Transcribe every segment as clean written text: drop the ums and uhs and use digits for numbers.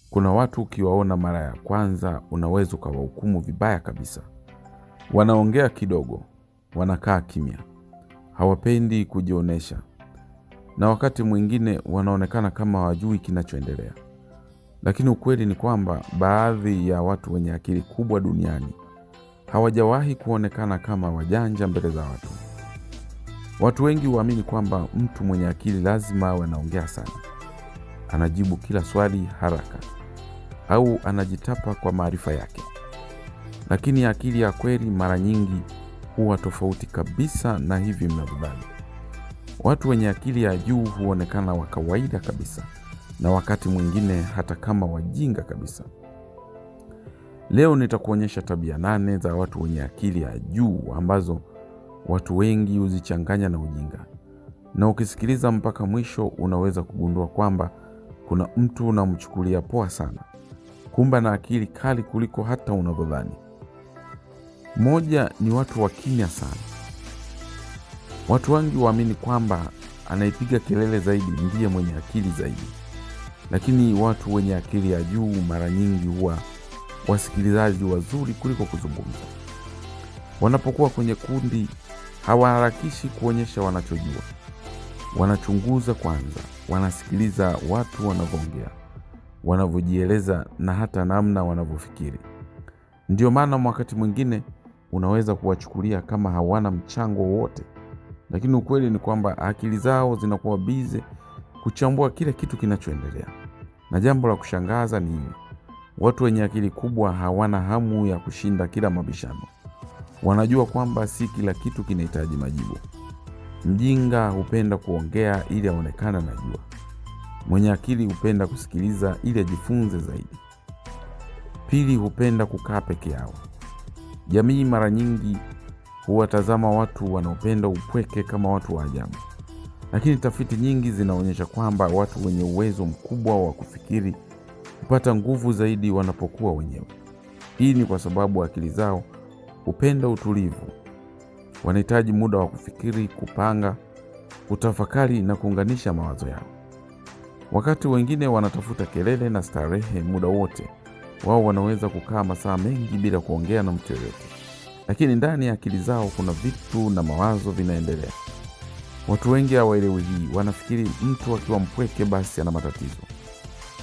Kuna watu ukiwaona mara ya kwanza unaweza ukawahukumu vibaya kabisa. Wanaongea kidogo, wanakaa kimya, hawapendi kujionesha, na wakati mwingine wanaonekana kama hawajui kinachoendelea. Lakini ukweli ni kwamba baadhi ya watu wenye akili kubwa duniani hawajawahi kuonekana kama wajanja mbele za watu. Watu wengi huamini kwamba mtu mwenye akili lazima awe anaongea sana, anajibu kila swali haraka, au anajitapa kwa maarifa yake. Lakini akili ya kweli mara nyingi huwa tofauti kabisa na hivi mnavyodhani. Watu wenye akili ya juu huonekana wa kawaida kabisa, na wakati mwingine hata kama wajinga kabisa. Leo nitakuonyesha tabia 8 za watu wenye akili ya juu ambazo watu wengi huzichanganya na ujinga. Na ukisikiliza mpaka mwisho unaweza kugundua kwamba kuna mtu unamchukulia poa sana, kumbe na akili kali kuliko hata unavyodhani. Moja ni watu wa kimya sana. Watu wengi huamini kwamba anaipiga kelele zaidi ndiye mwenye akili zaidi. Lakini watu wenye akili ya juu mara nyingi huwa wasikilizaji wazuri kuliko kuzungumza. Wanapokuwa kwenye kundi, hawaharakishi kuonyesha wanachojua. Wanachunguza kwanza, wanasikiliza watu wanavyoongea, wanavyojieleza na hata namna wanavyofikiri. Ndio maana wakati mwingine unaweza kuwachukulia kama hawana mchango wote, lakini ukweli ni kwamba akili zao zinakuwa bize kuchambua kila kitu kinachoendelea. Na jambo la kushangaza ni hili: watu wenye akili kubwa hawana hamu ya kushinda kila mabishano. Wanajua kwamba si kila kitu kinahitaji majibu. Mjinga hupenda kuongea ili aonekane anajua. Mwenye akili hupenda kusikiliza ili ajifunze zaidi. Pili, hupenda kukaa peke yao. Jamii mara nyingi huwatazama watu wanaopenda upweke kama watu wa ajabu. Lakini tafiti nyingi zinaonyesha kwamba watu wenye uwezo mkubwa wa kufikiri hupata nguvu zaidi wanapokuwa wenyewe. Hii ni kwa sababu akili zao hupenda utulivu. Wanahitaji muda wa kufikiri, kupanga, kutafakari na kuunganisha mawazo yao. Wakati wengine wanatafuta kelele na starehe muda wote, wao wanaweza kukaa masaa mengi bila kuongea na mtu yoyote. Lakini ndani ya akili zao kuna vitu na mawazo vinaendelea. Watu wengi hawaelewi hii. Wanafikiri mtu akiwa mpweke basi ana matatizo.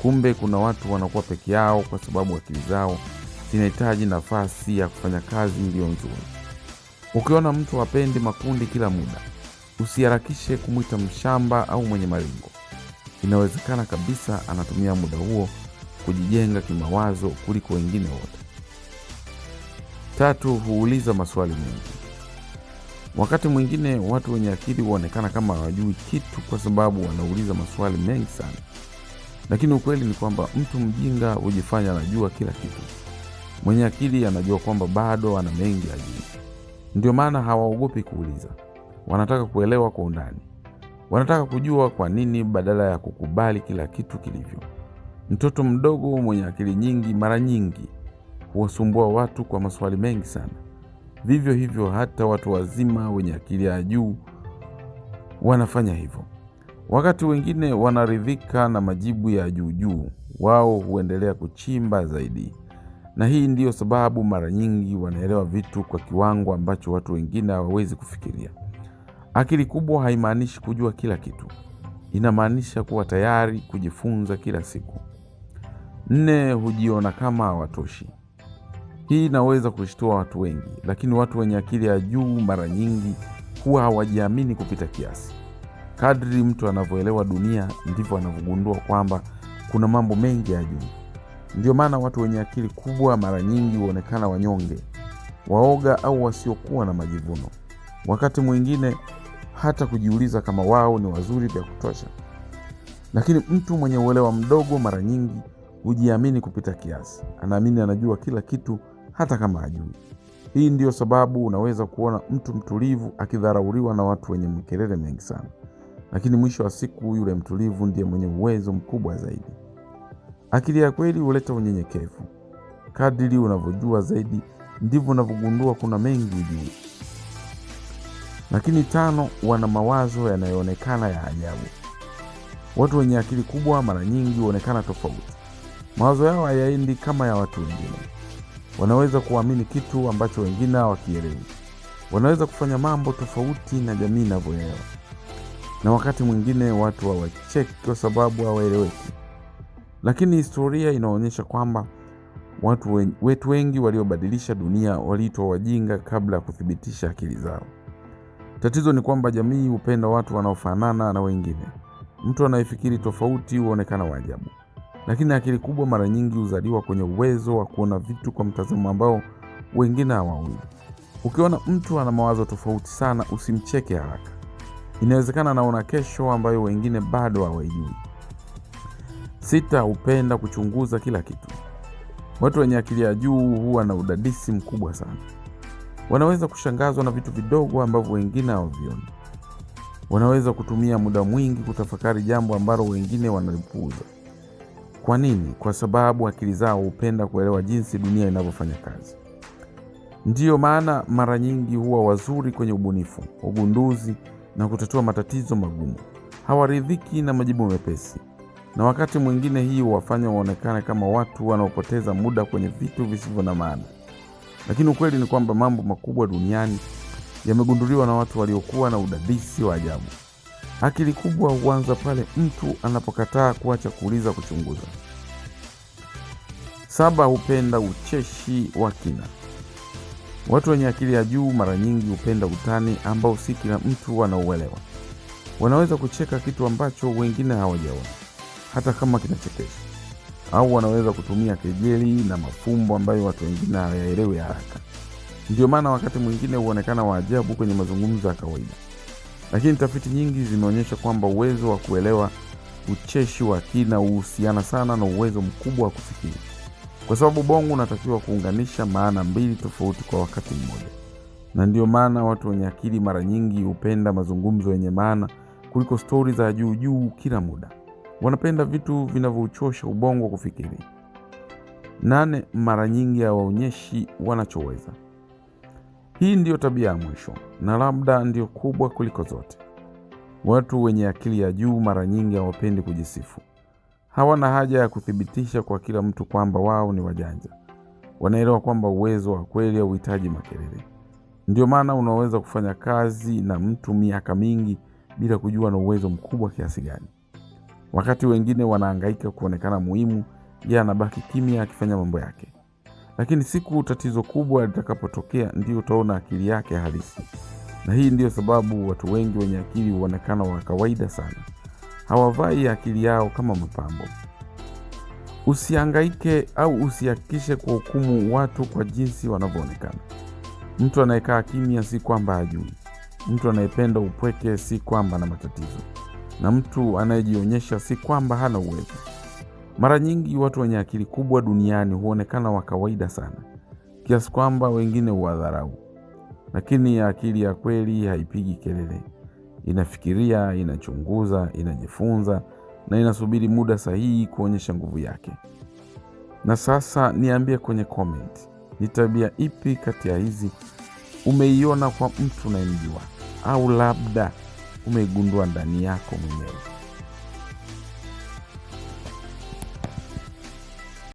Kumbe kuna watu wanakuwa peke yao kwa sababu akili zao zinahitaji nafasi ya kufanya kazi iliyo nzuri. Ukiona mtu hapendi makundi kila muda, usiharakishe kumwita mshamba au mwenye malengo. Inawezekana kabisa anatumia muda huo kujijenga kimawazo kuliko wengine wote. Tatu, huuliza maswali mengi. Wakati mwingine watu wenye akili huonekana kama hawajui kitu kwa sababu wanauliza maswali mengi sana. Lakini ukweli ni kwamba mtu mjinga hujifanya anajua kila kitu. Mwenye akili anajua kwamba bado ana mengi hajui. Ndio maana hawaogopi kuuliza. Wanataka kuelewa kwa undani. Wanataka kujua kwa nini badala ya kukubali kila kitu kilivyo. Mtoto mdogo mwenye akili nyingi mara nyingi huwasumbua watu kwa maswali mengi sana. Vivyo hivyo hata watu wazima wenye akili ya juu wanafanya hivyo. Wakati wengine wanaridhika na majibu ya juu juu, wao huendelea kuchimba zaidi. Na hii ndiyo sababu mara nyingi wanaelewa vitu kwa kiwango ambacho watu wengine hawawezi kufikiria. Akili kubwa haimaanishi kujua kila kitu. Inamaanisha kuwa tayari kujifunza kila siku. 4, hujiona kama hawatoshi. Hii inaweza kushtua watu wengi, lakini watu wenye akili ya juu mara nyingi huwa hawajiamini kupita kiasi. Kadri mtu anavyoelewa dunia ndivyo anavyogundua kwamba kuna mambo mengi ya juu. Ndio maana watu wenye akili kubwa mara nyingi huonekana wanyonge, waoga au wasiokuwa na majivuno. Wakati mwingine hata kujiuliza kama wao ni wazuri vya kutosha. Lakini mtu mwenye uelewa mdogo mara nyingi hujiamini kupita kiasi. Anaamini anajua kila kitu hata kama hajui. Hii ndiyo sababu unaweza kuona mtu mtulivu akidharauliwa na watu wenye makelele mengi sana. Lakini mwisho wa siku yule mtulivu ndiye mwenye uwezo mkubwa zaidi. Akili ya kweli huleta unyenyekevu. Kadiri unavyojua zaidi ndivyo unavyogundua kuna mengi hujui. Lakini 5, wana mawazo yanayoonekana ya ajabu. Watu wenye akili kubwa mara nyingi huonekana tofauti. Mawazo yao hayaendi kama ya watu wengine. Wanaweza kuamini kitu ambacho wengine hawakielewi. Wanaweza kufanya mambo tofauti na jamii inavyoelewa. Na wakati mwingine watu hawacheki kwa sababu hawaeleweki. Lakini historia inaonyesha kwamba wetu wengi waliobadilisha dunia waliitwa wajinga kabla ya kuthibitisha akili zao. Tatizo ni kwamba jamii hupenda watu wanaofanana na wengine. Mtu anayefikiri tofauti huonekana wa ajabu. Lakini akili kubwa mara nyingi huzaliwa kwenye uwezo wa kuona vitu kwa mtazamo ambao wengine hawaoni. Ukiona mtu ana mawazo tofauti sana, usimcheke haraka. Inawezekana anaona kesho ambayo wengine bado hawaijui. 6, hupenda kuchunguza kila kitu. Watu wenye akili ya juu huwa na udadisi mkubwa sana. Wanaweza kushangazwa na vitu vidogo ambavyo wengine hawavioni. Wanaweza kutumia muda mwingi kutafakari jambo ambalo wengine wanalipuuza. Kwa nini? Kwa sababu akili zao hupenda kuelewa jinsi dunia inavyofanya kazi. Ndiyo maana mara nyingi huwa wazuri kwenye ubunifu, ugunduzi na kutatua matatizo magumu. Hawaridhiki na majibu mepesi. Na wakati mwingine hii huwafanya waonekane kama watu wanaopoteza muda kwenye vitu visivyo na maana. Lakini ukweli ni kwamba mambo makubwa duniani yamegunduliwa na watu waliokuwa na udadisi wa ajabu. Akili kubwa huanza pale mtu anapokataa kuacha kuuliza, kuchunguza. 7, hupenda ucheshi wa kina. Watu wenye akili ya juu mara nyingi hupenda utani ambao si kila mtu anauelewa. Wanaweza kucheka kitu ambacho wengine hawajaona, hata kama kinachekesha. Au wanaweza kutumia kejeli na mafumbo ambayo watu wengine hawayaelewi haraka. Ndio maana wakati mwingine huonekana wa ajabu kwenye mazungumzo ya kawaida. Lakini tafiti nyingi zimeonyesha kwamba uwezo wa kuelewa ucheshi wa kina huhusiana sana na uwezo mkubwa wa kufikiri. Kwa sababu bongo unatakiwa kuunganisha maana mbili tofauti kwa wakati mmoja. Na ndio maana watu wenye akili mara nyingi hupenda mazungumzo yenye maana kuliko stori za juu juu kila muda. Wanapenda vitu vinavyochosha ubongo kufikiri. 8, mara nyingi hawaonyeshi wanachoweza. Hii ndiyo tabia ya mwisho na labda ndiyo kubwa kuliko zote. Watu wenye akili ya juu mara nyingi hawapendi kujisifu. Hawana haja ya kuthibitisha kwa kila mtu kwamba wao ni wajanja. Wanaelewa kwamba uwezo wa kweli hauhitaji makelele. Ndio maana unaweza kufanya kazi na mtu miaka mingi bila kujua na uwezo mkubwa kiasi gani. Wakati wengine wanahangaika kuonekana muhimu, yeye anabaki kimya akifanya mambo yake. Lakini siku tatizo kubwa litakapotokea ndio utaona akili yake halisi. Na hii ndio sababu watu wengi wenye akili huonekana wa kawaida sana. Hawavai akili yao kama mapambo. Usihangaike au usihakikishe kuhukumu watu kwa jinsi wanavyoonekana. Mtu anayekaa kimya si kwamba hajui. Mtu anayependa upweke si kwamba ana matatizo. Na mtu anayejionyesha si kwamba hana uwezo. Mara nyingi watu wenye akili kubwa duniani huonekana wa kawaida sana, kiasi kwamba wengine huwadharau. Lakini akili ya kweli haipigi kelele. Inafikiria, inachunguza, inajifunza na inasubiri muda sahihi kuonyesha nguvu yake. Na sasa niambie kwenye comment, ni tabia ipi kati ya hizi umeiona kwa mtu unayemjua, au labda umeigundua ndani yako mwenyewe?